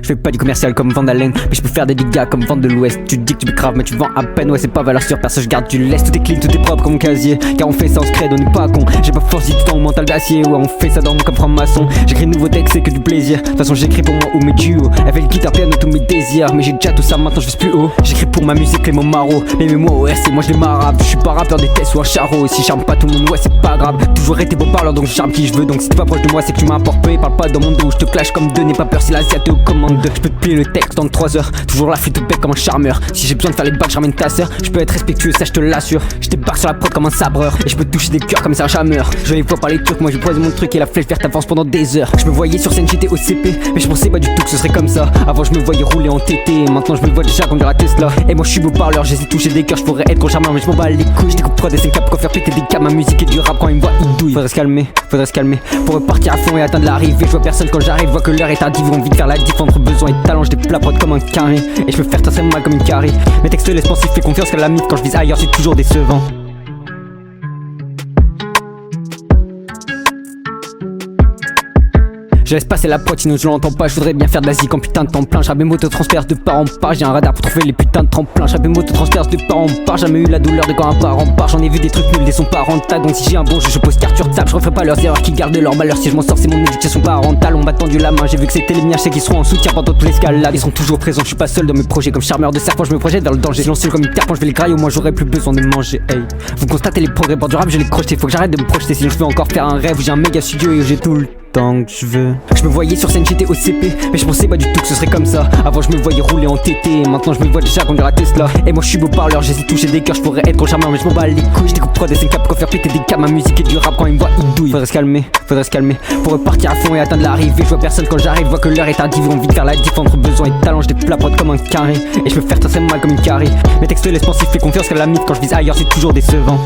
Je fais pas du commercial comme Van Halen, mais je peux faire des dégâts comme Van de l'Ouest. Tu dis que tu me craves mais tu vends à peine. Ouais c'est pas valeur sûre, perso je garde du lest. Tout est clean, tout est propre comme mon casier. Car on fait ça en secret, on n'est pas con. J'ai pas force du temps au mental d'acier. Ouais on fait ça dans mon comme franc-maçon. J'écris de nouveaux textes, c'est que du plaisir. De toute façon j'écris pour moi ou mes duos. Elle fait le guitare piano tous mes désirs. Mais j'ai déjà tout ça maintenant je vise plus haut. J'écris pour ma musique, les mots marauds. Mais mes mots ouais c'est moi je les marabe. Je suis pas rappeur des tests ou un charreau. Si charme pas tout le monde ouais c'est pas grave. Toujours été beau parleur donc je charme qui je veux. Donc si t'es pas proche de moi c'est que tu m'importes peu. Et parle pas dans mon dos, je te clash comme deux. N'aie pas peur si l'Asia te commande. Je peux te plier le texte en 3 heures. Toujours la flûte au bec comme un charmeur. Si j'ai besoin de faire les bacs, je ramène ta sœur. Je peux être respectueux, ça je te l'assure. Je débarque sur la prod comme un sabreur. Et je peux toucher des cœurs comme ça un chameur. Je les vois par les turcs, moi j'ai posé mon truc et la flèche verte avance pendant des heures. Je me voyais sur scène, j'étais au CP. Mais je pensais pas du tout que ce serait comme ça. Avant je me voyais rouler en TT. Maintenant je me vois déjà conduire la Tesla. Et moi je suis beau parleur, j'hésite toucher des cœurs. Je pourrais être gros charmeur mais je m'en bats les couilles. Je découpe prod et 5 cap pour faire péter des cas. Ma musique est du rap quand ils me voient ils douillent. Faudrait se calmer pour repartir à fond et atteindre l'arrivée. Je vois personne quand j'arrive, vois que l'heure est tardive. Envie de faire la diff entre besoin et talent. Je découpe la prod comme un carré. Et je peux faire très mal comme une carré. Mes textes laissent penser, fais confiance qu'à la mythe. Quand je vise ailleurs c'est toujours décevant. Je laisse passer la pote sinon je l'entends pas. Je voudrais bien faire de la zik en putain de temps plein. J'rappe mes motos transperce de part en part. J'ai un radar pour trouver les putains de tremplins. J'rappe mes motos transperce de part en part. Jamais eu la douleur de quand un parent part. J'en ai vu des trucs nuls, des sons parentales. Donc si j'ai un bon jeu je pose qu'Arthur tape. Je referai pas leurs erreurs qui gardent leur malheur. Si je m'en sors c'est mon éducation parentale. On m'a tendu la main, j'ai vu que c'était les miens. Je sais qu'ils seront en soutien pendant toute l'escalade. Ils sont toujours présents, je suis pas seul dans mes projets. Comme charmeur de serpent je me projette vers le danger. Silencieux comme une terre quand je vais les grailler. Au moins j'aurais plus besoin de manger. Hey. Vous constatez les progrès bord du rap, je les crocheté. Faut que j'arrête de me projeter sinon je veux encore faire un rêve où j'ai un méga studio et où j'ai tout le temps que je veux. Je me voyais sur scène, j'étais au CP. Mais je pensais pas du tout que ce serait comme ça. Avant je me voyais rouler en TT. Maintenant je me vois déjà conduire la Tesla. Et moi je suis beau parleur, j'hésite toucher des cœurs. Je pourrais être gros charmeur mais je m'en bats les couilles. Je découpe prod et 5 cap pour faire péter des cas. Ma musique est du rap quand ils me voient ils douillent. Faudrait se calmer pour repartir à fond et atteindre l'arrivée. Je vois personne quand j'arrive, vois que l'heure est tardive. Envie de faire la diff entre besoin et talent. Je découpe la prod comme un carré. Et je peux faire très mal comme une carré. Mes textes laissent penser, fais confiance qu'à la mythe. Quand je vise ailleurs c'est toujours décevant.